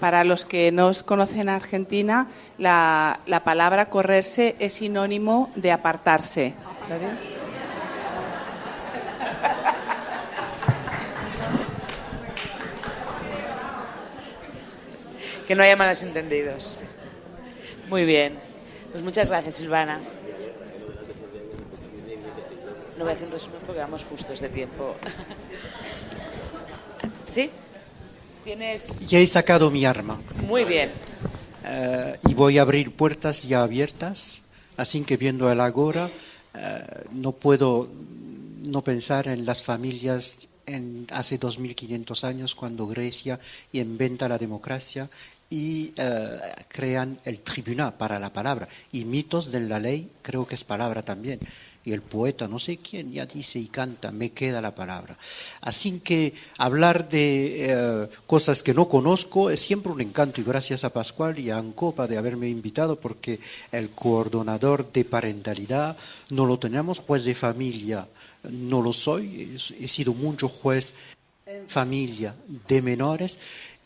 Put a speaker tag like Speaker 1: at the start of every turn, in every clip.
Speaker 1: Para los que no conocen Argentina, la palabra correrse es sinónimo de apartarse.
Speaker 2: Que no haya malos entendidos. Muy bien. Pues muchas gracias, Silvana. No voy a hacer un resumen porque vamos justos de tiempo. ¿Sí? ¿Tienes...?
Speaker 3: Ya he sacado mi arma.
Speaker 2: Muy bien.
Speaker 3: Y voy a abrir puertas ya abiertas. Así que viendo el agora, no puedo no pensar en las familias hace 2500 años cuando Grecia inventa la democracia y crean el tribunal para la palabra. Y mitos de la ley creo que es palabra también. Y el poeta, no sé quién, ya dice y canta, me queda la palabra. Así que hablar de cosas que no conozco es siempre un encanto, y gracias a Pascual y a Ancopa de haberme invitado, porque el coordinador de parentalidad no lo tenemos, juez de familia no lo soy, he sido mucho juez en familia de menores.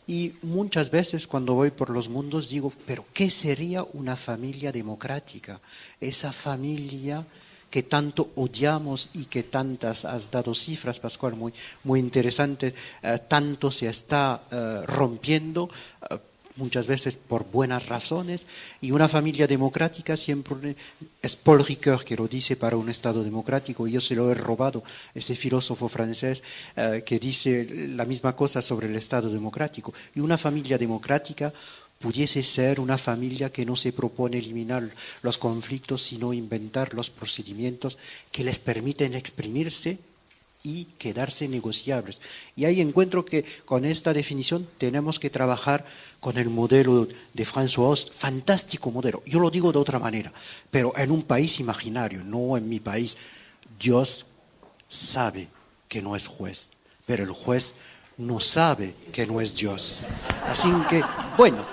Speaker 3: Y muchas veces cuando voy por los mundos digo, pero ¿qué sería una familia democrática? Esa familia que tanto odiamos y que tantas, has dado cifras, Pascual, muy interesantes, tanto se está rompiendo, muchas veces por buenas razones, y una familia democrática siempre es Paul Ricoeur que lo dice para un Estado democrático, y yo se lo he robado, ese filósofo francés que dice la misma cosa sobre el Estado democrático. Y una familia democrática pudiese ser una familia que no se propone eliminar los conflictos, sino inventar los procedimientos que les permiten exprimirse y quedarse negociables. Y ahí encuentro que con esta definición tenemos que trabajar con el modelo de François Host, fantástico modelo. Yo lo digo de otra manera, pero en un país imaginario, no en mi país. Dios sabe que no es juez, pero el juez no sabe que no es Dios. Así que, bueno,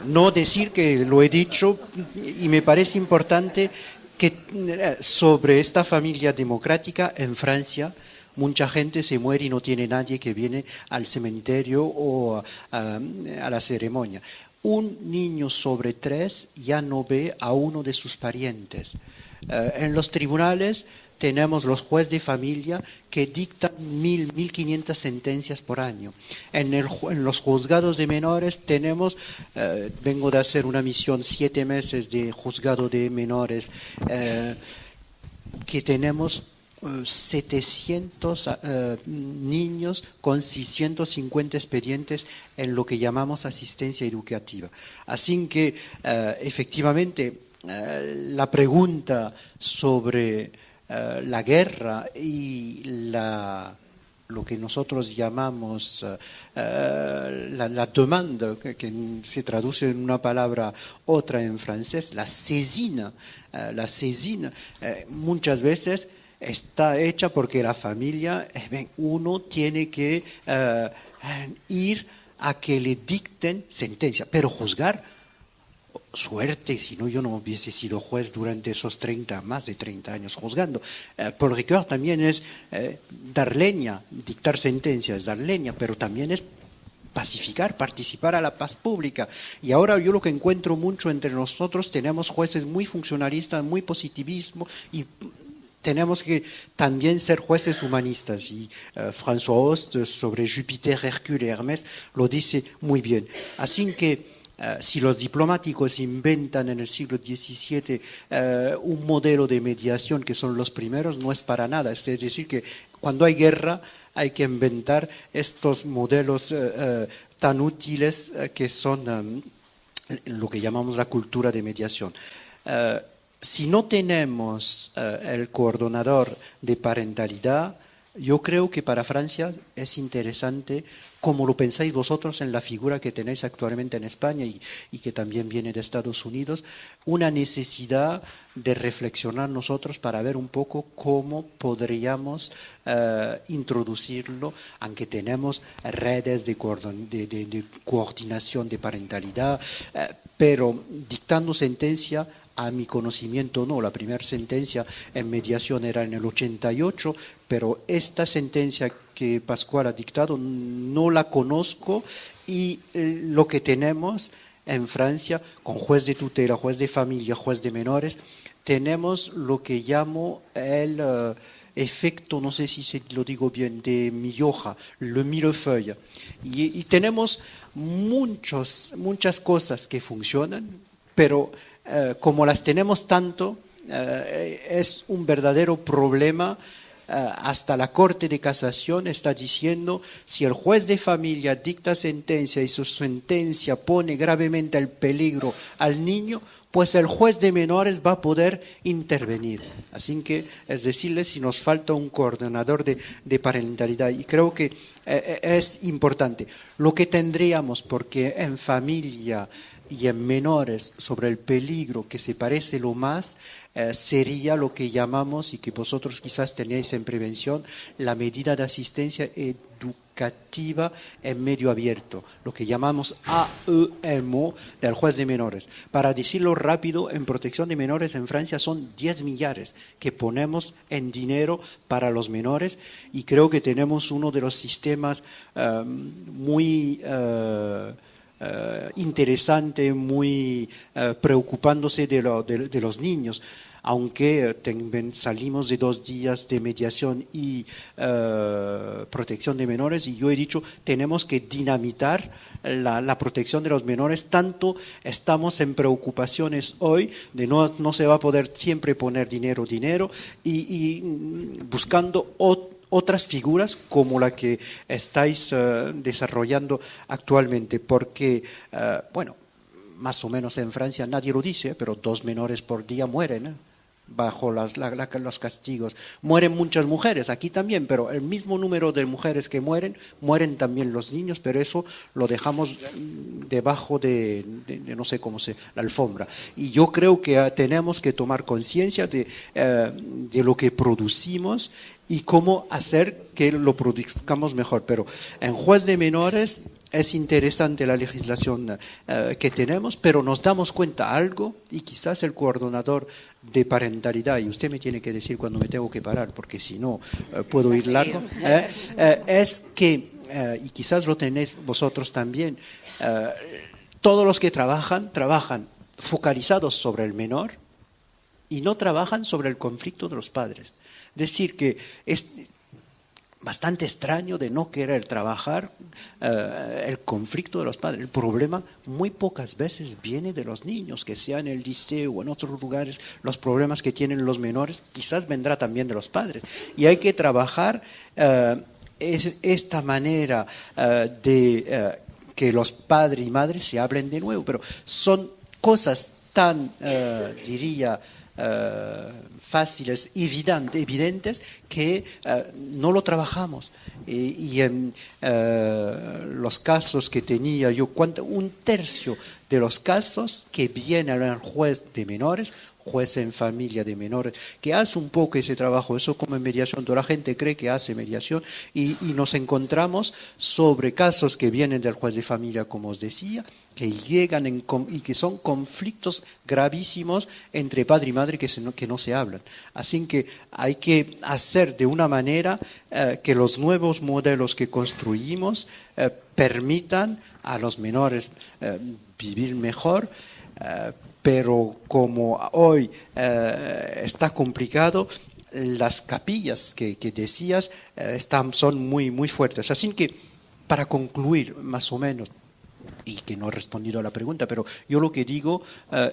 Speaker 3: no decir que lo he dicho, y me parece importante que sobre esta familia democrática en Francia mucha gente se muere y no tiene nadie que viene al cementerio o a la ceremonia. Un niño sobre 3 ya no ve a uno de sus parientes. En los tribunales tenemos los jueces de familia que dictan 1.500 sentencias por año. En los juzgados de menores tenemos, vengo de hacer una misión 7 meses de juzgado de menores, que tenemos 700 niños con 650 expedientes en lo que llamamos asistencia educativa. Así que efectivamente la pregunta sobre la guerra y lo que nosotros llamamos la demanda, que se traduce en una palabra otra en francés, la saisine, muchas veces está hecha porque la familia, uno tiene que ir a que le dicten sentencia, pero juzgar, suerte, si no yo no hubiese sido juez durante esos más de 30 años juzgando. Paul Ricoeur también es dar leña, dictar sentencias, dar leña, pero también es pacificar, participar a la paz pública. Y ahora yo lo que encuentro mucho entre nosotros, tenemos jueces muy funcionalistas, muy positivismo, y tenemos que también ser jueces humanistas. Y François Host sobre Júpiter, Hércules y Hermès lo dice muy bien. Así que si los diplomáticos inventan en el siglo XVII un modelo de mediación que son los primeros, no es para nada. Es decir, que cuando hay guerra hay que inventar estos modelos tan útiles que son lo que llamamos la cultura de mediación. Si no tenemos el coordinador de parentalidad, yo creo que para Francia es interesante, como lo pensáis vosotros en la figura que tenéis actualmente en España y que también viene de Estados Unidos, una necesidad de reflexionar nosotros para ver un poco cómo podríamos introducirlo, aunque tenemos redes de coordinación de parentalidad, pero dictando sentencia, a mi conocimiento no. La primera sentencia en mediación era en el 88, pero esta sentencia que Pascual ha dictado no la conozco Y lo que tenemos en Francia, con juez de tutela, juez de familia, juez de menores, tenemos lo que llamo el efecto, no sé si lo digo bien, de Milhoja, le millefeuille. Y tenemos muchas cosas que funcionan, pero como las tenemos tanto, es un verdadero problema. Hasta la Corte de Casación está diciendo, si el juez de familia dicta sentencia y su sentencia pone gravemente en peligro al niño, pues el juez de menores va a poder intervenir. Así que es decirles si nos falta un coordinador de parentalidad, y creo que es importante. Lo que tendríamos, porque en familia y en menores sobre el peligro que se parece lo más, sería lo que llamamos, y que vosotros quizás tenéis en prevención, la medida de asistencia educativa en medio abierto, lo que llamamos AEMO del juez de menores. Para decirlo rápido, en protección de menores en Francia son 10 millares que ponemos en dinero para los menores, y creo que tenemos uno de los sistemas muy interesante, muy preocupándose de los niños, aunque salimos de 2 días de mediación y protección de menores, y yo he dicho, tenemos que dinamitar la protección de los menores. Tanto estamos en preocupaciones hoy de no se va a poder siempre poner dinero, y buscando otras figuras como la que estáis desarrollando actualmente, porque, más o menos en Francia nadie lo dice, pero 2 menores por día mueren, bajo los castigos. Mueren muchas mujeres, aquí también, pero el mismo número de mujeres que mueren también los niños, pero eso lo dejamos debajo de no sé cómo la alfombra. Y yo creo que tenemos que tomar conciencia de lo que producimos y cómo hacer que lo produzcamos mejor. Pero en juez de menores es interesante la legislación que tenemos, pero nos damos cuenta algo, y quizás el coordinador de parentalidad, y usted me tiene que decir cuando me tengo que parar, porque si no puedo ir largo, es que, y quizás lo tenéis vosotros también, todos los que trabajan focalizados sobre el menor y no trabajan sobre el conflicto de los padres. Decir que es bastante extraño de no querer trabajar el conflicto de los padres. El problema muy pocas veces viene de los niños, que sea en el liceo o en otros lugares. Los problemas que tienen los menores quizás vendrá también de los padres. Y hay que trabajar esta manera de que los padres y madres se hablen de nuevo. Pero son cosas tan, diría, fáciles, evidentes, que no lo trabajamos. Y en los casos que tenía yo, un tercio de los casos que vienen al juez de menores, juez en familia de menores, que hace un poco ese trabajo, eso como en mediación, toda la gente cree que hace mediación, y nos encontramos sobre casos que vienen del juez de familia, como os decía, que llegan y que son conflictos gravísimos entre padre y madre que no se hablan. Así que hay que hacer de una manera que los nuevos modelos que construimos permitan a los menores vivir mejor, pero como hoy está complicado, las capillas que decías son muy, muy fuertes. Así que, para concluir, más o menos, y que no he respondido a la pregunta, pero yo lo que digo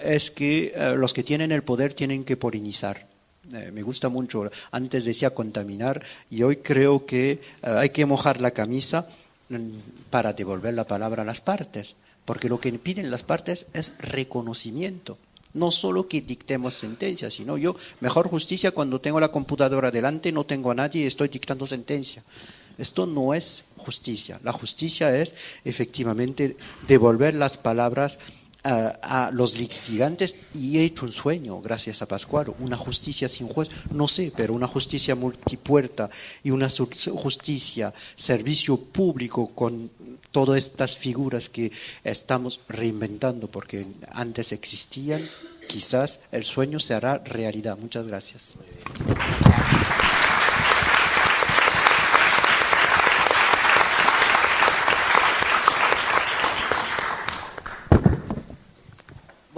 Speaker 3: es que los que tienen el poder tienen que polinizar. Me gusta mucho, antes decía contaminar, y hoy creo que hay que mojar la camisa para devolver la palabra a las partes, porque lo que piden las partes es reconocimiento. No solo que dictemos sentencias, sino yo, mejor justicia cuando tengo la computadora delante, no tengo a nadie y estoy dictando sentencia. Esto no es justicia. La justicia es efectivamente devolver las palabras a los litigantes, y he hecho un sueño, gracias a Pascual, una justicia sin juez, no sé, pero una justicia multipuerta y una justicia, servicio público, con todas estas figuras que estamos reinventando porque antes existían. Quizás el sueño se hará realidad. Muchas gracias.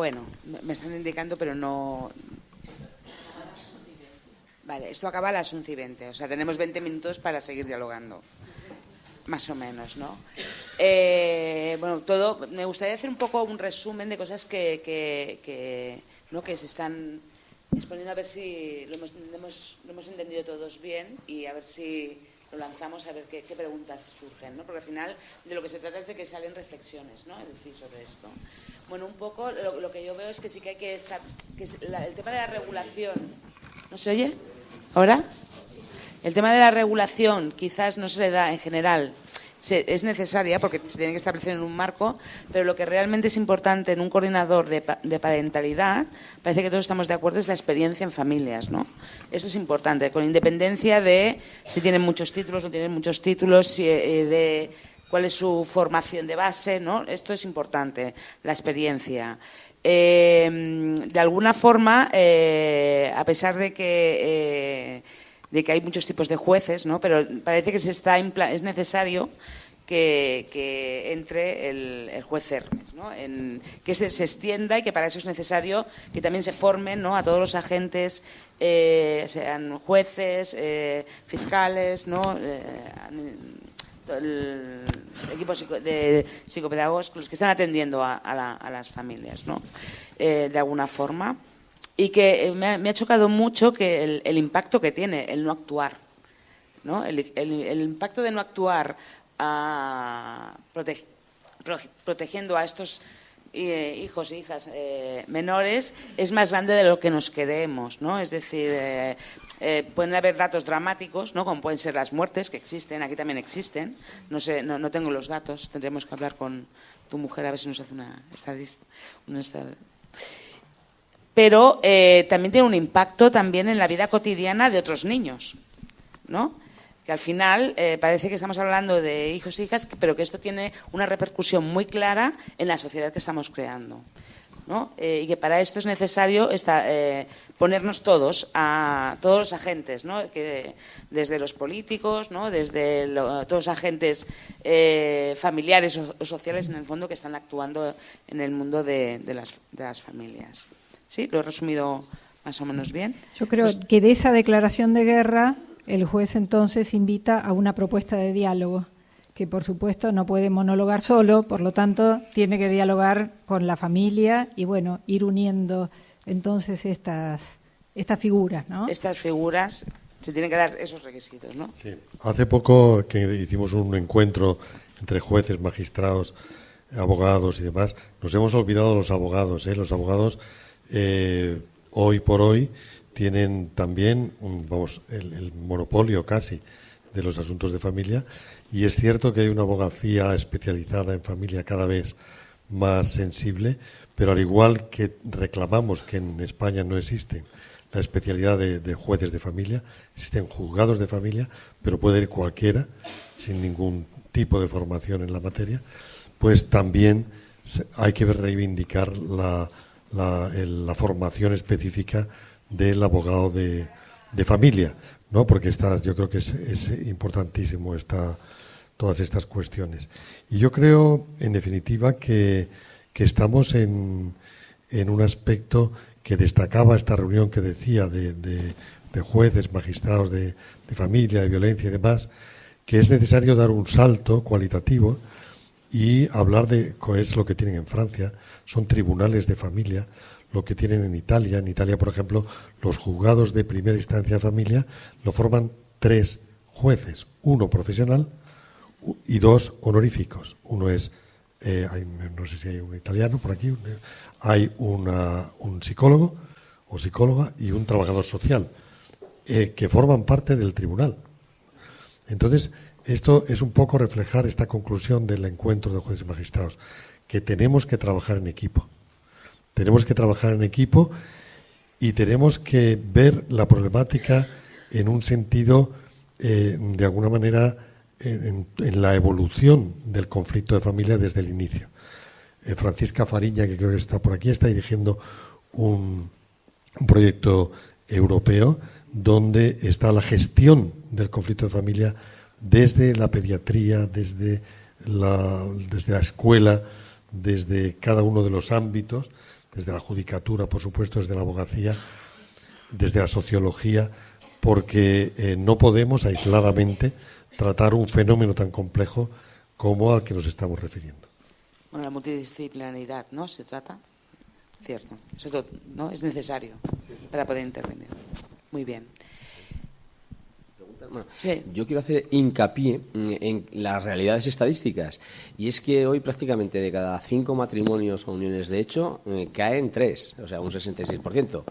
Speaker 2: Bueno, me están indicando, pero no... Vale, esto acaba a las 11:20, o sea, tenemos 20 minutos para seguir dialogando. Más o menos, ¿no? Bueno, me gustaría hacer un poco un resumen de cosas que se están exponiendo, a ver si lo hemos entendido todos bien y a ver si lo lanzamos, a ver qué preguntas surgen, ¿no? Porque al final de lo que se trata es de que salen reflexiones, ¿no? Es decir, sobre esto. Bueno, un poco lo que yo veo es que sí que hay que estar... el tema de la regulación... ¿No se oye? ¿Ahora? El tema de la regulación quizás no se le da en general, es necesaria porque se tiene que establecer en un marco, pero lo que realmente es importante en un coordinador de parentalidad, parece que todos estamos de acuerdo, es la experiencia en familias, ¿no? Eso es importante, con independencia de si tienen muchos títulos o no tienen muchos títulos, de cuál es su formación de base, ¿no? Esto es importante, la experiencia. De alguna forma, a pesar de que hay muchos tipos de jueces, ¿no? Pero parece que es necesario que entre el juez Hermes, ¿no? Que se extienda y que para eso es necesario que también se formen, ¿no? A todos los agentes, sean jueces, fiscales, ¿no? El equipo de psicopedagogos, los que están atendiendo a las familias, ¿no? De alguna forma. Y que me ha chocado mucho que el impacto que tiene el no actuar, ¿no? El impacto de no actuar protegiendo a estos hijos e hijas menores es más grande de lo que nos creemos, ¿no? Es decir, pueden haber datos dramáticos, ¿no? Como pueden ser las muertes, que existen, aquí también existen. No sé, no tengo los datos, tendremos que hablar con tu mujer a ver si nos hace una estadística. Pero también tiene un impacto también en la vida cotidiana de otros niños, ¿no? Que al final parece que estamos hablando de hijos e hijas, pero que esto tiene una repercusión muy clara en la sociedad que estamos creando, ¿no? Y que para esto es necesario ponernos todos los agentes, ¿no? Que desde los políticos, ¿no? Desde todos los agentes familiares o sociales, en el fondo, que están actuando en el mundo de las familias. ¿Sí? ¿Lo he resumido más o menos bien?
Speaker 4: Yo creo que de esa declaración de guerra el juez entonces invita a una propuesta de diálogo, que por supuesto no puede monologar solo, por lo tanto tiene que dialogar con la familia y bueno, ir uniendo entonces estas figuras, ¿no?
Speaker 2: Estas figuras, se tienen que dar esos requisitos, ¿no?
Speaker 5: Sí. Hace poco que hicimos un encuentro entre jueces, magistrados, abogados y demás, nos hemos olvidado de los abogados, ¿eh? Los abogados hoy por hoy tienen también el monopolio casi de los asuntos de familia, y es cierto que hay una abogacía especializada en familia cada vez más sensible, pero al igual que reclamamos que en España no existe la especialidad de jueces de familia, existen juzgados de familia, pero puede ir cualquiera sin ningún tipo de formación en la materia, pues también hay que reivindicar la formación específica del abogado de familia, ¿no? Porque yo creo que es importantísimo todas estas cuestiones. Y yo creo, en definitiva, que estamos en un aspecto que destacaba esta reunión que decía de jueces, magistrados de familia, de violencia y demás, que es necesario dar un salto cualitativo y hablar de qué es lo que tienen en Francia. Son tribunales de familia, lo que tienen en Italia. En Italia, por ejemplo, los juzgados de primera instancia de familia lo forman 3 jueces, 1 profesional y 2 honoríficos. Uno es, no sé si hay un italiano por aquí, hay un psicólogo o psicóloga y un trabajador social, que forman parte del tribunal. Entonces, esto es un poco reflejar esta conclusión del encuentro de jueces y magistrados, que tenemos que trabajar en equipo. Tenemos que trabajar en equipo y tenemos que ver la problemática en un sentido, de alguna manera, en la evolución del conflicto de familia desde el inicio. Francisca Fariña, que creo que está por aquí, está dirigiendo un proyecto europeo donde está la gestión del conflicto de familia desde la pediatría, desde la escuela, desde cada uno de los ámbitos, desde la judicatura, por supuesto, desde la abogacía, desde la sociología, porque no podemos aisladamente tratar un fenómeno tan complejo como al que nos estamos refiriendo.
Speaker 2: Bueno, la multidisciplinaridad, ¿no? Se trata, cierto. Eso, ¿no? Es necesario para poder intervenir. Muy bien.
Speaker 6: Bueno,
Speaker 2: sí.
Speaker 6: Yo quiero hacer hincapié en las realidades estadísticas, y es que hoy prácticamente de cada 5 matrimonios o uniones de hecho caen 3, o sea, un 66%.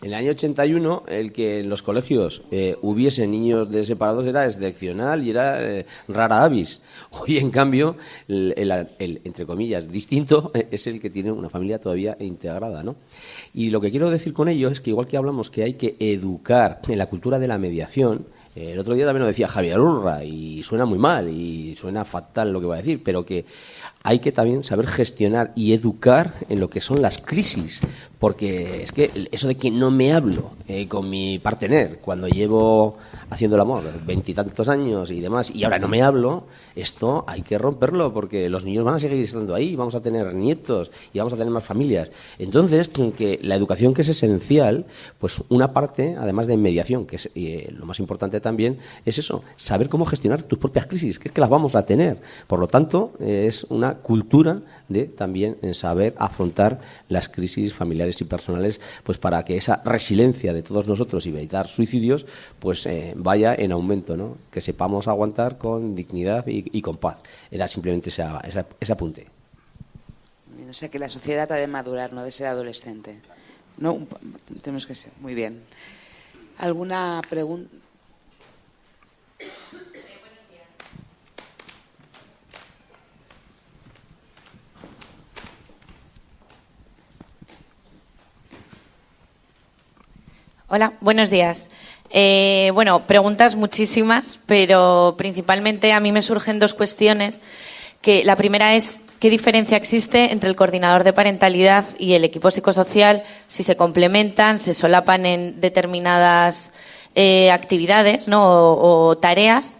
Speaker 6: En el año 81 el que en los colegios hubiese niños de separados era excepcional y era rara avis. Hoy, en cambio, el entre comillas distinto es el que tiene una familia todavía integrada, ¿no? Y lo que quiero decir con ello es que, igual que hablamos que hay que educar en la cultura de la mediación, el otro día también lo decía Javier Urra, y suena muy mal y suena fatal lo que va a decir, pero que hay que también saber gestionar y educar en lo que son las crisis, porque es que eso de que no me hablo con mi partener cuando llevo haciendo el amor 20 y tantos años y demás, y ahora no me hablo, esto hay que romperlo, porque los niños van a seguir estando ahí, vamos a tener nietos y vamos a tener más familias. Entonces, que la educación, que es esencial, pues una parte, además de mediación, que es lo más importante también, es eso, saber cómo gestionar tus propias crisis, que es que las vamos a tener. Por lo tanto, es una cultura de también saber afrontar las crisis familiares y personales, pues para que esa resiliencia de todos nosotros y evitar suicidios pues vaya en aumento, ¿no? Que sepamos aguantar con dignidad y con paz. Era simplemente ese apunte.
Speaker 2: O sea, que la sociedad ha de madurar, no de ser adolescente. No, tenemos que ser. Muy bien. ¿Alguna pregunta?
Speaker 7: Hola, buenos días. Bueno, preguntas muchísimas, pero principalmente a mí me surgen 2 cuestiones. Que la primera es, ¿qué diferencia existe entre el coordinador de parentalidad y el equipo psicosocial? Si se complementan, se solapan en determinadas actividades, ¿no? o tareas.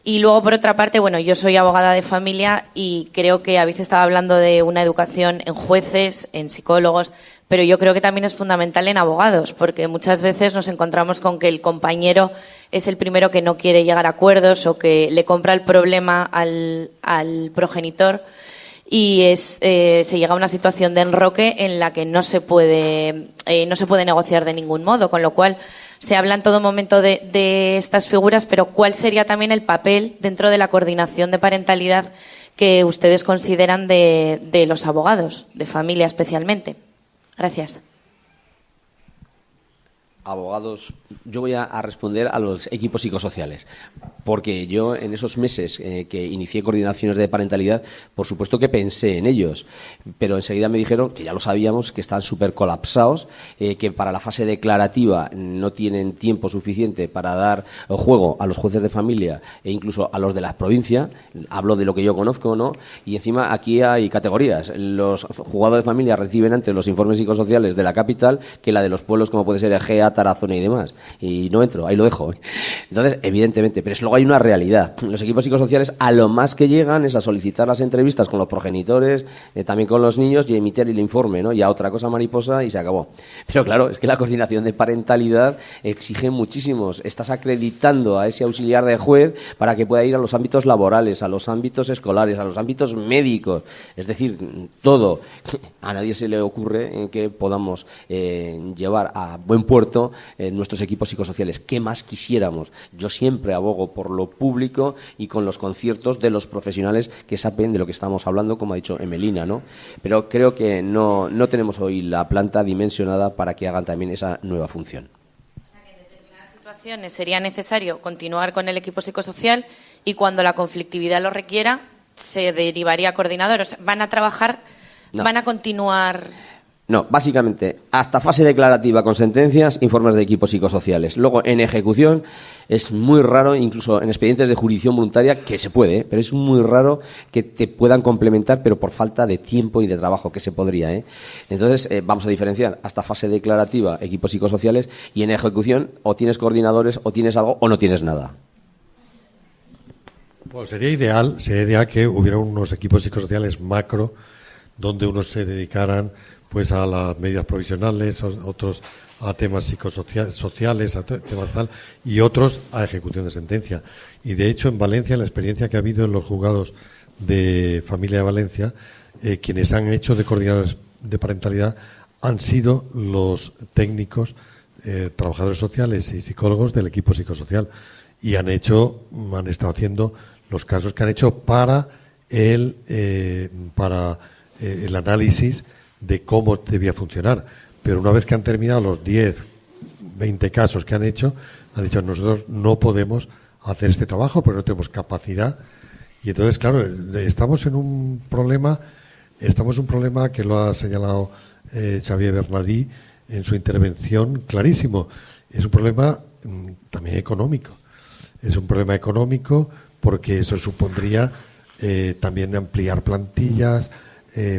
Speaker 7: Y luego, por otra parte, bueno, yo soy abogada de familia y creo que habéis estado hablando de una educación en jueces, en psicólogos, pero yo creo que también es fundamental en abogados, porque muchas veces nos encontramos con que el compañero es el primero que no quiere llegar a acuerdos o que le compra el problema al progenitor, y se llega a una situación de enroque en la que no se puede negociar de ningún modo, con lo cual se habla en todo momento de estas figuras, pero ¿cuál sería también el papel dentro de la coordinación de parentalidad que ustedes consideran de los abogados, de familia especialmente? Gracias.
Speaker 6: Abogados, yo voy a responder a los equipos psicosociales, porque yo en esos meses que inicié coordinaciones de parentalidad, por supuesto que pensé en ellos, pero enseguida me dijeron, que ya lo sabíamos, que están súper colapsados, que para la fase declarativa no tienen tiempo suficiente para dar juego a los jueces de familia e incluso a los de la provincia. Hablo de lo que yo conozco, ¿no? Y encima aquí hay categorías. Los juzgados de familia reciben antes los informes psicosociales de la capital que la de los pueblos, como puede ser Egea, Tarazona y demás, y no entro, ahí lo dejo. Entonces, evidentemente, pero luego hay una realidad. Los equipos psicosociales a lo más que llegan es a solicitar las entrevistas con los progenitores, también con los niños, y emitir el informe, ¿no? Y a otra cosa mariposa y se acabó. Pero claro, es que la coordinación de parentalidad exige muchísimos. Estás acreditando a ese auxiliar de juez para que pueda ir a los ámbitos laborales, a los ámbitos escolares, a los ámbitos médicos, es decir, todo. A nadie se le ocurre que podamos llevar a buen puerto nuestros equipos psicosociales. ¿Qué más quisiéramos? Yo siempre abogo por lo público y con los conciertos de los profesionales que saben de lo que estamos hablando, como ha dicho Emelina, ¿no? Pero creo que no tenemos hoy la planta dimensionada para que hagan también esa nueva función.
Speaker 7: O sea, que en determinadas situaciones sería necesario continuar con el equipo psicosocial y cuando la conflictividad lo requiera se derivaría a coordinadores. ¿Van a trabajar, van a continuar?
Speaker 6: No, básicamente, hasta fase declarativa con sentencias, informes de equipos psicosociales. Luego, en ejecución, es muy raro, incluso en expedientes de jurisdicción voluntaria, que se puede, pero es muy raro que te puedan complementar, pero por falta de tiempo y de trabajo, que se podría. Entonces, vamos a diferenciar hasta fase declarativa, equipos psicosociales, y en ejecución, o tienes coordinadores, o tienes algo, o no tienes nada.
Speaker 5: Bueno, sería ideal que hubiera unos equipos psicosociales macro donde unos se dedicaran pues a las medidas provisionales, otros a temas psicosociales, a temas tal, y otros a ejecución de sentencia. Y de hecho, en Valencia, la experiencia que ha habido en los juzgados de familia de Valencia, quienes han hecho de coordinadores de parentalidad han sido los técnicos, trabajadores sociales y psicólogos del equipo psicosocial, y han estado haciendo los casos que han hecho para el análisis de cómo debía funcionar. Pero una vez que han terminado los 10, 20 casos que han dicho, nosotros no podemos hacer este trabajo porque no tenemos capacidad. Y entonces, claro, estamos en un problema que lo ha señalado Xavier Bernadí en su intervención clarísimo. Es un problema también económico. Es un problema económico porque eso supondría también ampliar plantillas,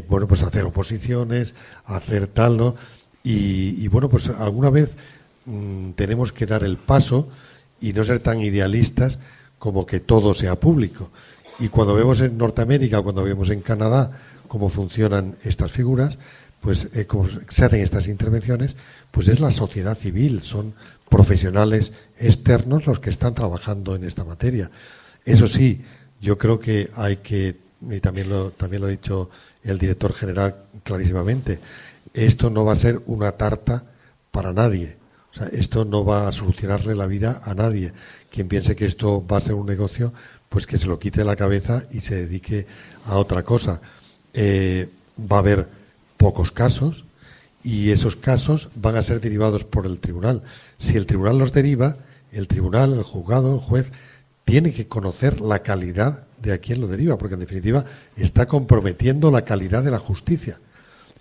Speaker 5: pues hacer oposiciones, hacer tal, ¿no? Y bueno, pues alguna vez tenemos que dar el paso y no ser tan idealistas como que todo sea público. Y cuando vemos en Norteamérica, cuando vemos en Canadá cómo funcionan estas figuras, pues cómo se hacen estas intervenciones, pues es la sociedad civil, son profesionales externos los que están trabajando en esta materia. Eso sí, yo creo que hay que, y también lo ha dicho el director general clarísimamente, esto no va a ser una tarta para nadie. O sea, esto no va a solucionarle la vida a nadie. Quien piense que esto va a ser un negocio, pues que se lo quite de la cabeza y se dedique a otra cosa. Va a haber pocos casos y esos casos van a ser derivados por el tribunal. Si el tribunal los deriva, el tribunal, el juzgado, el juez, tiene que conocer la calidad de a quién lo deriva, porque en definitiva está comprometiendo la calidad de la justicia.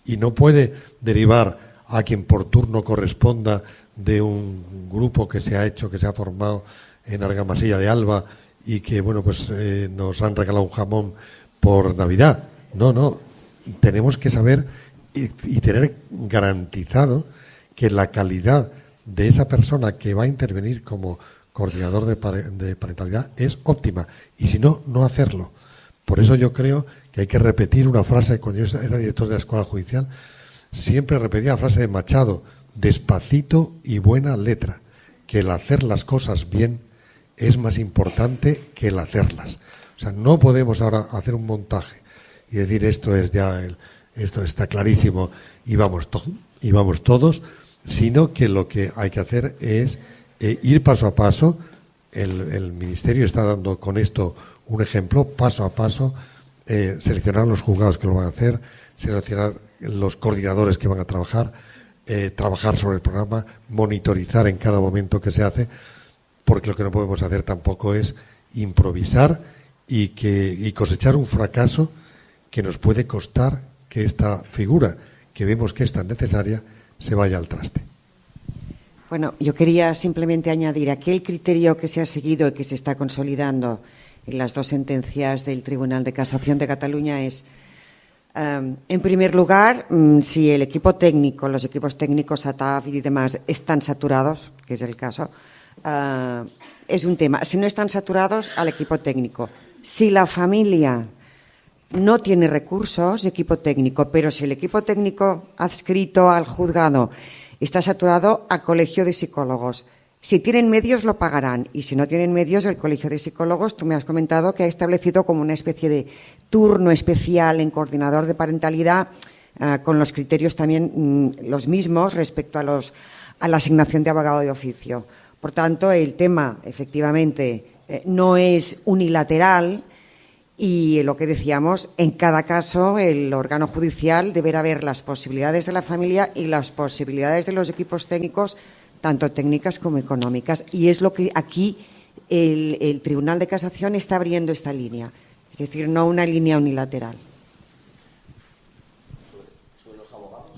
Speaker 5: Y no puede derivar a quien por turno corresponda de un grupo que se ha formado en Argamasilla de Alba y que, bueno, pues nos han regalado un jamón por Navidad. No. Tenemos que saber y tener garantizado que la calidad de esa persona que va a intervenir como coordinador de parentalidad es óptima. Y si no, no hacerlo. Por eso yo creo que hay que repetir una frase. Cuando yo era director de la Escuela Judicial, siempre repetía la frase de Machado: despacito y buena letra, que el hacer las cosas bien es más importante que el hacerlas. O sea, no podemos ahora hacer un montaje y decir esto está clarísimo y vamos todos, sino que lo que hay que hacer es ir paso a paso. El Ministerio está dando con esto un ejemplo, paso a paso, seleccionar los juzgados que lo van a hacer, seleccionar los coordinadores que van a trabajar, trabajar sobre el programa, monitorizar en cada momento que se hace, porque lo que no podemos hacer tampoco es improvisar y cosechar un fracaso que nos puede costar que esta figura, que vemos que es tan necesaria, se vaya al traste.
Speaker 8: Bueno, yo quería simplemente añadir aquel criterio que se ha seguido y que se está consolidando en las dos sentencias del Tribunal de Casación de Cataluña es, en primer lugar, si el equipo técnico, los equipos técnicos ATAF y demás están saturados, que es el caso, es un tema. Si no están saturados, al equipo técnico. Si la familia no tiene recursos, equipo técnico, pero si el equipo técnico adscrito al juzgado está saturado, a colegio de psicólogos. Si tienen medios, lo pagarán. Y si no tienen medios, el colegio de psicólogos, tú me has comentado que ha establecido como una especie de turno especial en coordinador de parentalidad, con los criterios también los mismos respecto a la asignación de abogado de oficio. Por tanto, el tema, efectivamente, no es unilateral. Y lo que decíamos, en cada caso el órgano judicial deberá ver las posibilidades de la familia y las posibilidades de los equipos técnicos, tanto técnicas como económicas. Y es lo que aquí el Tribunal de Casación está abriendo esta línea, es decir, no una línea unilateral.
Speaker 6: ¿Sobre los abogados?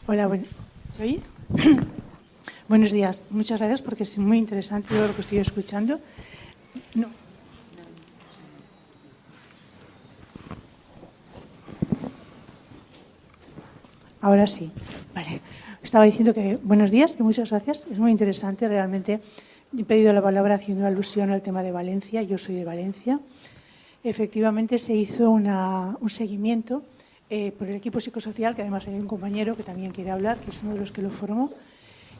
Speaker 9: Hola, ¿soy? Buenos días. Muchas gracias porque es muy interesante todo lo que estoy escuchando. No. Ahora sí. Vale. estaba diciendo que buenos días, que muchas gracias. Es muy interesante realmente. He pedido la palabra haciendo alusión al tema de Valencia. Yo soy de Valencia. Efectivamente se hizo un seguimiento por el equipo psicosocial, que además hay un compañero que también quiere hablar, que es uno de los que lo formó.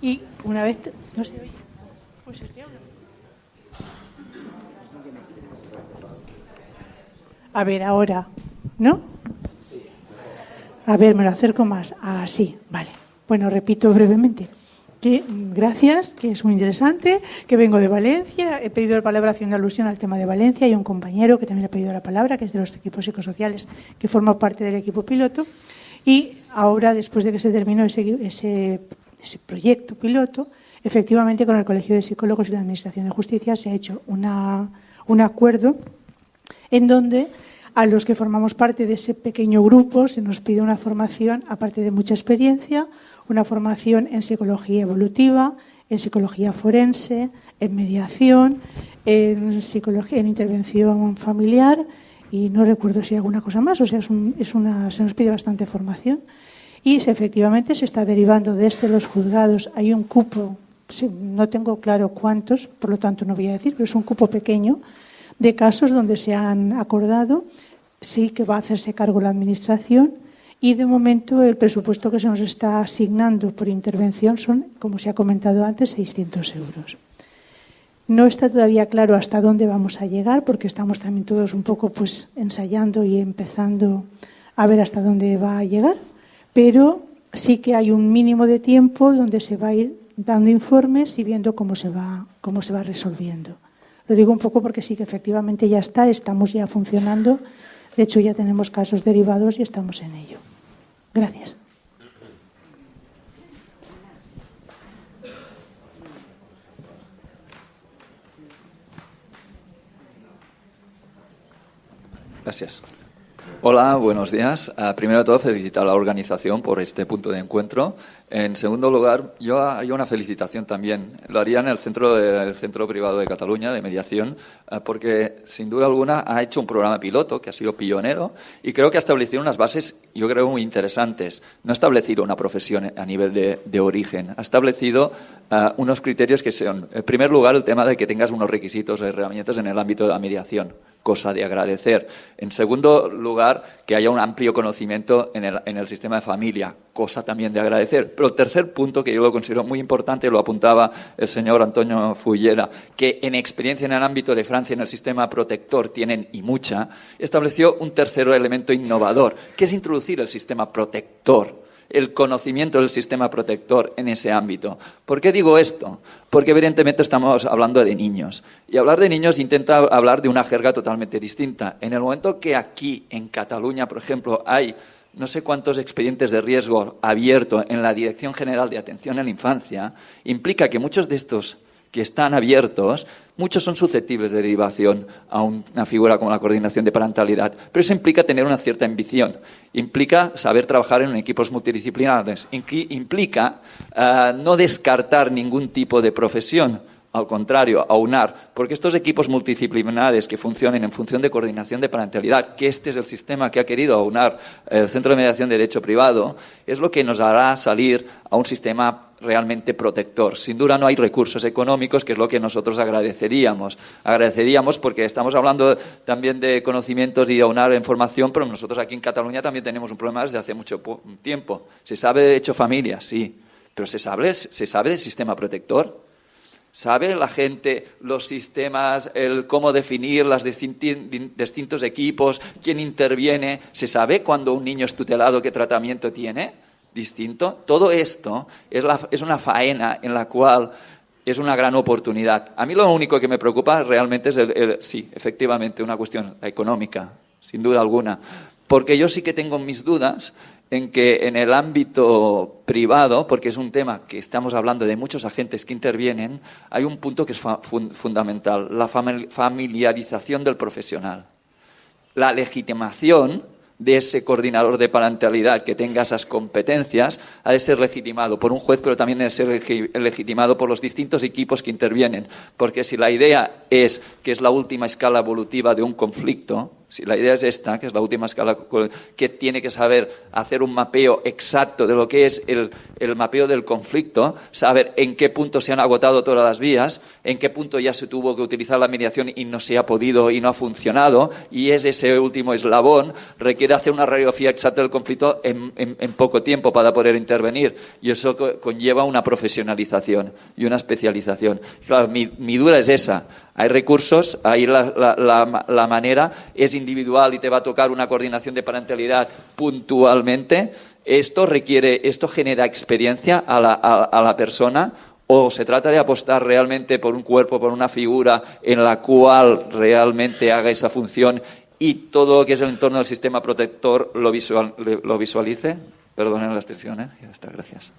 Speaker 9: Y una vez... No se oye. Pues es que hablo. A ver, ahora, ¿no? A ver, me lo acerco más. Así, vale. Bueno, repito brevemente. Que gracias, que es muy interesante, que vengo de Valencia. He pedido la palabra haciendo alusión al tema de Valencia. Hay un compañero que también ha pedido la palabra, que es de los equipos psicosociales, que forma parte del equipo piloto. Y ahora, después de que se terminó ese proyecto piloto, efectivamente con el Colegio de Psicólogos y la Administración de Justicia se ha hecho un acuerdo en donde a los que formamos parte de ese pequeño grupo se nos pide una formación, aparte de mucha experiencia, una formación en psicología evolutiva, en psicología forense, en mediación, en psicología, en intervención familiar y no recuerdo si hay alguna cosa más. O sea, se nos pide bastante formación y efectivamente se está derivando desde los juzgados. Hay un cupo, no tengo claro cuántos, por lo tanto no voy a decir, pero es un cupo pequeño de casos donde se han acordado, sí que va a hacerse cargo la Administración y de momento el presupuesto que se nos está asignando por intervención son, como se ha comentado antes, 600 euros. No está todavía claro hasta dónde vamos a llegar porque estamos también todos un poco pues ensayando y empezando a ver hasta dónde va a llegar, pero sí que hay un mínimo de tiempo donde se va a ir dando informes y viendo cómo se va resolviendo. Lo digo un poco porque sí que efectivamente ya estamos ya funcionando. De hecho, ya tenemos casos derivados y estamos en ello. Gracias.
Speaker 10: Gracias. Hola, buenos días. Primero de todo, felicitar a la organización por este punto de encuentro. En segundo lugar, yo haría una felicitación también. Lo haría en el Centro Privado de Cataluña de Mediación, porque sin duda alguna ha hecho un programa piloto que ha sido pionero y creo que ha establecido unas bases, yo creo, muy interesantes. No ha establecido una profesión a nivel de origen, ha establecido unos criterios que son, en primer lugar, el tema de que tengas unos requisitos o herramientas en el ámbito de la mediación, cosa de agradecer. En segundo lugar, que haya un amplio conocimiento en el sistema de familia, cosa también de agradecer. Pero el tercer punto, que yo lo considero muy importante, lo apuntaba el señor Antonio Fullera, que en experiencia en el ámbito de Francia, en el sistema protector, tienen y mucha, estableció un tercer elemento innovador, que es introducir el sistema protector, el conocimiento del sistema protector en ese ámbito. ¿Por qué digo esto? Porque evidentemente estamos hablando de niños. Y hablar de niños intenta hablar de una jerga totalmente distinta. En el momento que aquí, en Cataluña, por ejemplo, hay no sé cuántos expedientes de riesgo abiertos en la Dirección General de Atención a la Infancia, implica que muchos de estos que están abiertos, muchos son susceptibles de derivación a una figura como la coordinación de parentalidad. Pero eso implica tener una cierta ambición, implica saber trabajar en equipos multidisciplinares, implica no descartar ningún tipo de profesión, al contrario, aunar, porque estos equipos multidisciplinares que funcionen en función de coordinación de parentalidad, que este es el sistema que ha querido aunar el Centro de Mediación de Derecho Privado, es lo que nos hará salir a un sistema realmente protector. Sin duda no hay recursos económicos, que es lo que nosotros agradeceríamos. Agradeceríamos porque estamos hablando también de conocimientos y de aunar información, pero nosotros aquí en Cataluña también tenemos un problema desde hace mucho tiempo. Se sabe de derecho familia, sí, pero ¿se sabe del sistema protector? ¿Sabe la gente los sistemas, cómo definir los distintos equipos, quién interviene? ¿Se sabe cuando un niño es tutelado qué tratamiento tiene? Distinto. Todo esto es una faena en la cual es una gran oportunidad. A mí lo único que me preocupa realmente es, sí, efectivamente, una cuestión económica, sin duda alguna. Porque yo sí que tengo mis dudas en que en el ámbito privado, porque es un tema que estamos hablando de muchos agentes que intervienen, hay un punto que es fundamental, la familiarización del profesional. La legitimación de ese coordinador de parentalidad que tenga esas competencias ha de ser legitimado por un juez, pero también ha de ser legitimado por los distintos equipos que intervienen. Porque si la idea es que es la última escala evolutiva de un conflicto, Si la idea es esta, que es la última escala, que tiene que saber hacer un mapeo exacto de lo que es el mapeo del conflicto, saber en qué punto se han agotado todas las vías, en qué punto ya se tuvo que utilizar la mediación y no se ha podido y no ha funcionado, y es ese último eslabón, requiere hacer una radiografía exacta del conflicto en poco tiempo para poder intervenir, y eso conlleva una profesionalización y una especialización. Claro, mi duda es esa. Hay recursos, ahí la manera es individual y te va a tocar una coordinación de parentalidad puntualmente. Esto genera experiencia a la persona, o se trata de apostar realmente por un cuerpo, por una figura en la cual realmente haga esa función y todo lo que es el entorno del sistema protector lo visualice. Perdonen la extensión, ya está, gracias.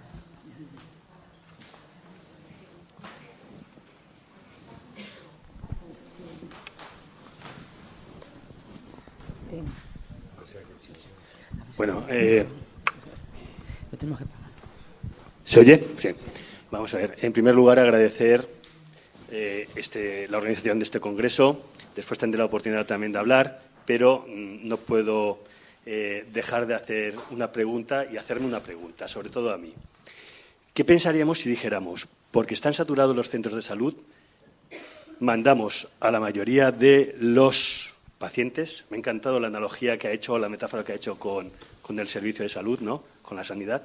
Speaker 11: Bueno, ¿se oye? Sí. Vamos a ver. En primer lugar, agradecer la organización de este congreso. Después tendré la oportunidad también de hablar, pero no puedo dejar de hacer una pregunta y hacerme una pregunta, sobre todo a mí. ¿Qué pensaríamos si dijéramos, porque están saturados los centros de salud, mandamos a la mayoría de los pacientes? Me ha encantado la analogía que ha hecho, la metáfora que ha hecho con el servicio de salud, ¿no? Con la sanidad.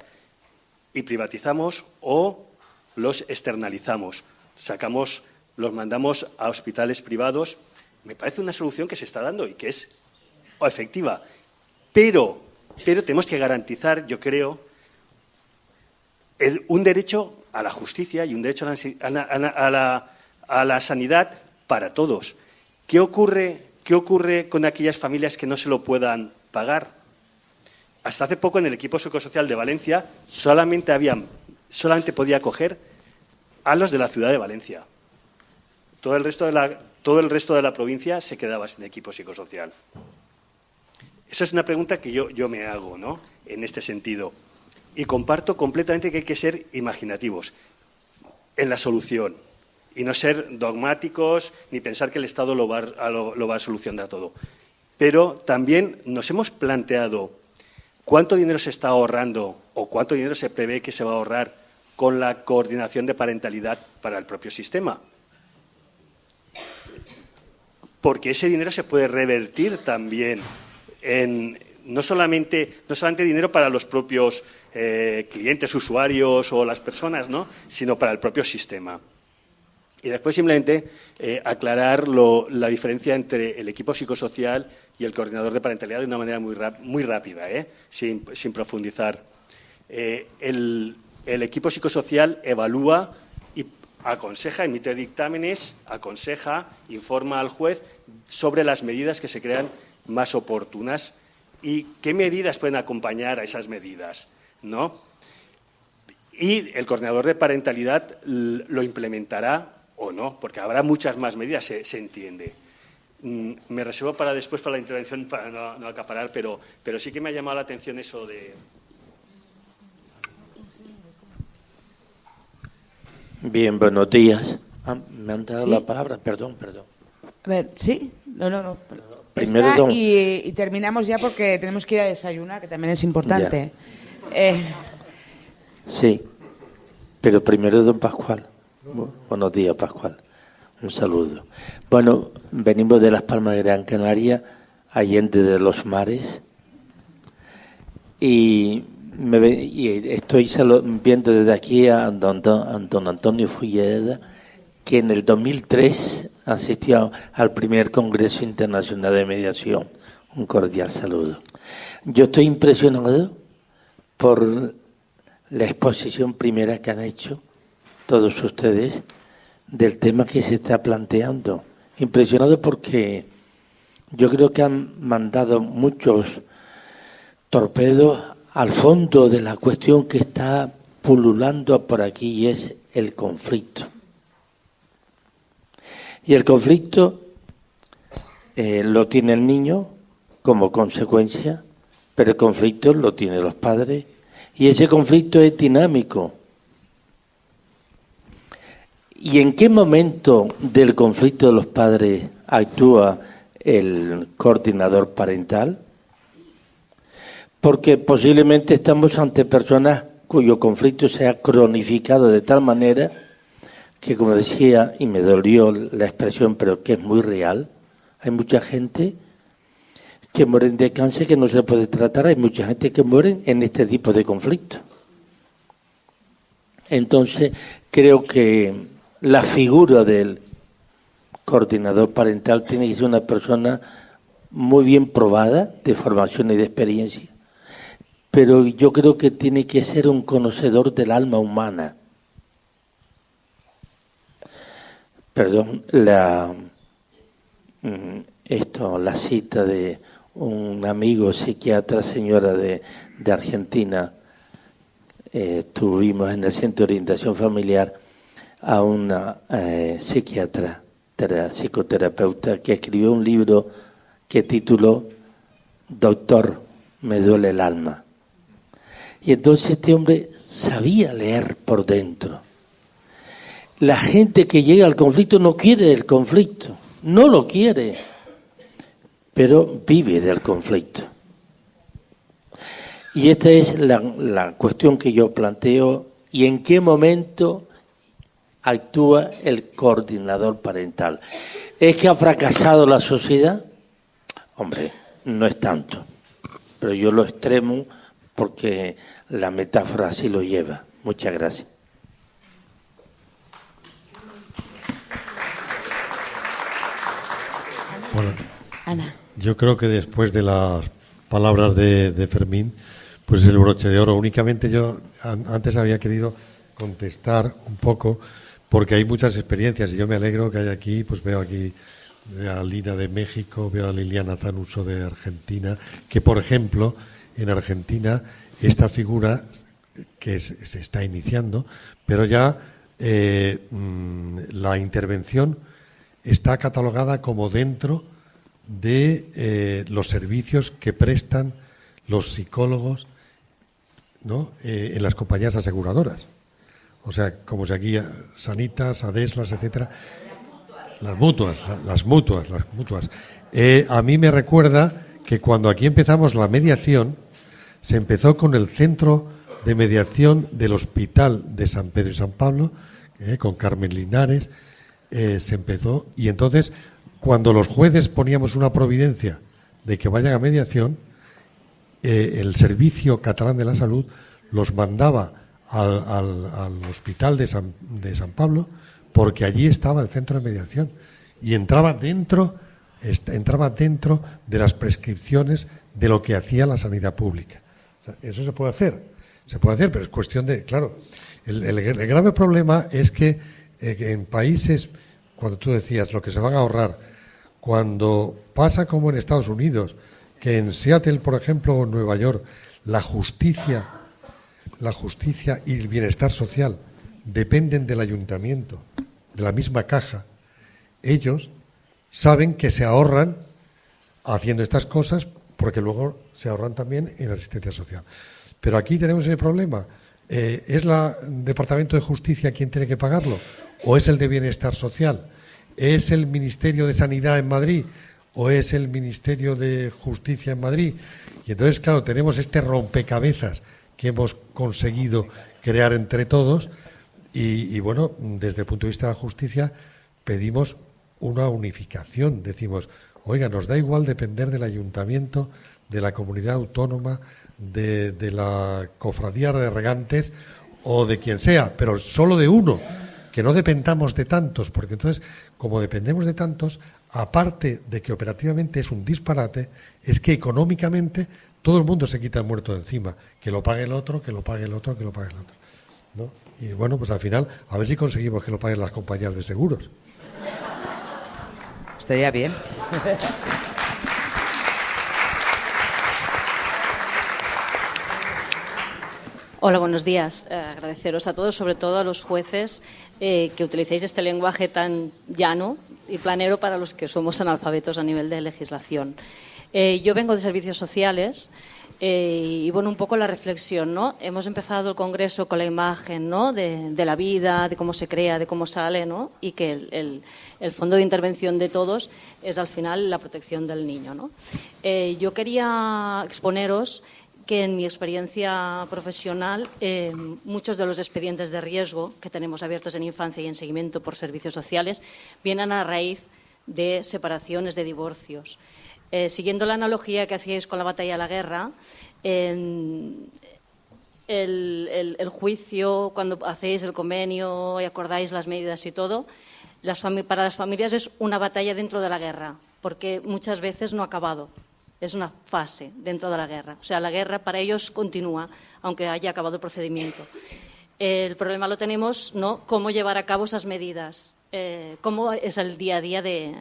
Speaker 11: Y privatizamos o los externalizamos. Los mandamos a hospitales privados. Me parece una solución que se está dando y que es efectiva. Pero tenemos que garantizar, yo creo, un derecho a la justicia y un derecho a la sanidad para todos. ¿Qué ocurre con aquellas familias que no se lo puedan pagar? Hasta hace poco en el equipo psicosocial de Valencia solamente podía acoger a los de la ciudad de Valencia. Todo el resto de la provincia se quedaba sin equipo psicosocial. Esa es una pregunta que yo me hago, ¿no? En este sentido. Y comparto completamente que hay que ser imaginativos en la solución y no ser dogmáticos ni pensar que el Estado lo va a solucionar todo. Pero también nos hemos planteado cuánto dinero se está ahorrando o cuánto dinero se prevé que se va a ahorrar con la coordinación de parentalidad para el propio sistema. Porque ese dinero se puede revertir también en no solamente dinero para los propios clientes, usuarios o las personas, ¿no? Sino para el propio sistema. Y después simplemente aclarar la diferencia entre el equipo psicosocial y el coordinador de parentalidad de una manera muy rápida, sin profundizar. El equipo psicosocial evalúa y aconseja, emite dictámenes, informa al juez sobre las medidas que se crean más oportunas y qué medidas pueden acompañar a esas medidas, ¿no? Y el coordinador de parentalidad lo implementará o no, porque habrá muchas más medidas, se entiende. Me reservo para después, para la intervención, para no acaparar, pero sí que me ha llamado la atención eso de...
Speaker 12: Bien, buenos días. Me han dado la palabra, perdón.
Speaker 2: A ver, ¿sí? No.
Speaker 12: Primero
Speaker 2: y terminamos ya porque tenemos que ir a desayunar, que también es importante.
Speaker 12: Sí, pero primero don Pascual. Buenos días, Pascual. Un saludo. Bueno, venimos de Las Palmas de Gran Canaria, allende de los mares, y estoy viendo desde aquí a don Antonio Fulleda, que en el 2003 asistió al primer Congreso Internacional de Mediación. Un cordial saludo. Yo estoy impresionado por la exposición primera que han hecho todos ustedes del tema que se está planteando. Impresionado porque yo creo que han mandado muchos torpedos al fondo de la cuestión que está pululando por aquí, y es el conflicto. Y el conflicto lo tiene el niño como consecuencia, pero el conflicto lo tienen los padres, y ese conflicto es dinámico. ¿Y en qué momento del conflicto de los padres actúa el coordinador parental, porque posiblemente estamos ante personas cuyo conflicto se ha cronificado de tal manera que, como decía, y me dolió la expresión, pero que es muy real, hay mucha gente que mueren de cáncer que no se puede tratar, hay mucha gente que muere en este tipo de conflictos. Entonces, creo que la figura del coordinador parental tiene que ser una persona muy bien probada de formación y de experiencia, pero yo creo que tiene que ser un conocedor del alma humana. Perdón, la cita de un amigo psiquiatra, señora de Argentina. Tuvimos en el Centro de Orientación Familiar a una psiquiatra, psicoterapeuta, que escribió un libro que tituló Doctor, me duele el alma. Y entonces este hombre sabía leer por dentro. La gente que llega al conflicto no quiere el conflicto, no lo quiere, pero vive del conflicto. Y esta es la cuestión que yo planteo, y en qué momento actúa el coordinador parental. ¿Es que ha fracasado la sociedad? Hombre, no es tanto, pero yo lo extremo porque la metáfora así lo lleva. Muchas gracias.
Speaker 5: Bueno,
Speaker 2: Ana.
Speaker 5: Yo creo que después de las palabras de Fermín, pues el broche de oro. Únicamente yo antes había querido contestar un poco, porque hay muchas experiencias y yo me alegro que hay aquí, pues veo aquí a Lina de México, veo a Liliana Zanuso de Argentina, que por ejemplo en Argentina esta figura que se está iniciando, pero ya la intervención está catalogada como dentro de los servicios que prestan los psicólogos, ¿no? En las compañías aseguradoras. O sea, como si aquí Sanitas, Adeslas, etcétera. Las mutuas. A mí me recuerda que cuando aquí empezamos la mediación, se empezó con el Centro de Mediación del Hospital de San Pedro y San Pablo, con Carmen Linares, se empezó, y entonces cuando los jueces poníamos una providencia de que vayan a mediación, el Servicio Catalán de la Salud los mandaba al Hospital de San Pablo, porque allí estaba el centro de mediación y entraba dentro de las prescripciones de lo que hacía la sanidad pública. O sea, eso se puede hacer, pero es cuestión de, claro, el grave problema es que en países, cuando tú decías lo que se van a ahorrar, cuando pasa como en Estados Unidos, que en Seattle, por ejemplo, o en Nueva York, la justicia y el bienestar social dependen del ayuntamiento, de la misma caja, ellos saben que se ahorran haciendo estas cosas, porque luego se ahorran también en asistencia social. Pero aquí tenemos ese problema. ¿Es el Departamento de Justicia quien tiene que pagarlo? ¿O es el de Bienestar Social? ¿Es el Ministerio de Sanidad en Madrid? ¿O es el Ministerio de Justicia en Madrid? Y entonces, claro, tenemos este rompecabezas que hemos conseguido crear entre todos y bueno, desde el punto de vista de la justicia pedimos una unificación. Decimos, oiga, nos da igual depender del ayuntamiento, de la comunidad autónoma, de la cofradía de regantes o de quien sea, pero solo de uno, que no dependamos de tantos, porque entonces, como dependemos de tantos, aparte de que operativamente es un disparate, es que económicamente todo el mundo se quita el muerto de encima, que lo pague el otro, que lo pague el otro, que lo pague el otro, ¿no? Y bueno, pues al final, a ver si conseguimos que lo paguen las compañías de seguros.
Speaker 2: Estaría bien.
Speaker 13: Hola, buenos días. Agradeceros a todos, sobre todo a los jueces, que utilicéis este lenguaje tan llano y planero para los que somos analfabetos a nivel de legislación. Yo vengo de servicios sociales Y bueno, un poco la reflexión, ¿no? Hemos empezado el congreso con la imagen, ¿no? de la vida, de cómo se crea, de cómo sale, ¿no? Y que el fondo de intervención de todos es al final la protección del niño, ¿no? Yo quería exponeros que en mi experiencia profesional muchos de los expedientes de riesgo que tenemos abiertos en infancia y en seguimiento por servicios sociales vienen a raíz de separaciones, de divorcios. Siguiendo la analogía que hacíais con la batalla de la guerra, el juicio, cuando hacéis el convenio y acordáis las medidas y todo, para las familias es una batalla dentro de la guerra, porque muchas veces no ha acabado. Es una fase dentro de la guerra. O sea, la guerra para ellos continúa, aunque haya acabado el procedimiento. El problema lo tenemos, ¿no? Cómo llevar a cabo esas medidas, cómo es el día a día de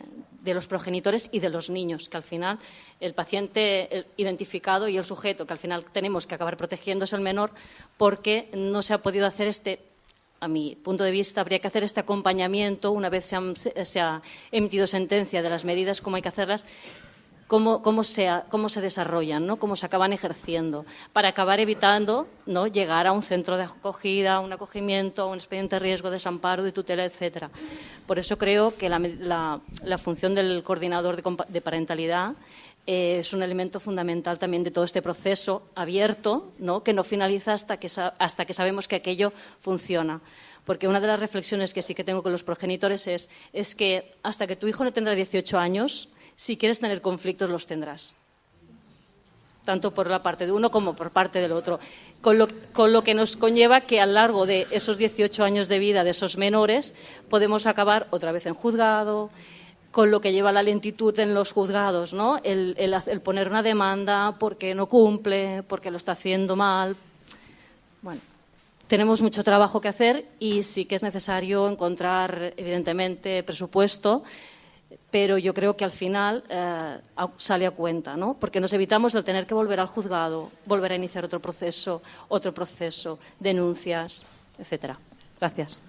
Speaker 13: los progenitores y de los niños, que al final el paciente identificado y el sujeto que al final tenemos que acabar protegiendo es el menor, porque no se ha podido hacer a mi punto de vista, habría que hacer este acompañamiento una vez se ha emitido sentencia de las medidas, cómo hay que hacerlas, cómo se desarrollan, ¿no? Cómo se acaban ejerciendo, para acabar evitando, ¿no? Llegar a un centro de acogida, a un acogimiento, a un expediente de riesgo, desamparo, de tutela, etcétera. Por eso creo que la función del coordinador de parentalidad es un elemento fundamental también de todo este proceso abierto, ¿no? Que no finaliza hasta que sabemos que aquello funciona. Porque una de las reflexiones que sí que tengo con los progenitores es que hasta que tu hijo no tendrá 18 años, si quieres tener conflictos, los tendrás. Tanto por la parte de uno como por parte del otro. Con lo que nos conlleva que a lo largo de esos 18 años de vida de esos menores podemos acabar otra vez en juzgado, con lo que lleva la lentitud en los juzgados, ¿no? El poner una demanda porque no cumple, porque lo está haciendo mal. Bueno, tenemos mucho trabajo que hacer y sí que es necesario encontrar, evidentemente, presupuesto, pero yo creo que al final sale a cuenta, ¿no? Porque nos evitamos el tener que volver al juzgado, volver a iniciar otro proceso, denuncias, etcétera. Gracias.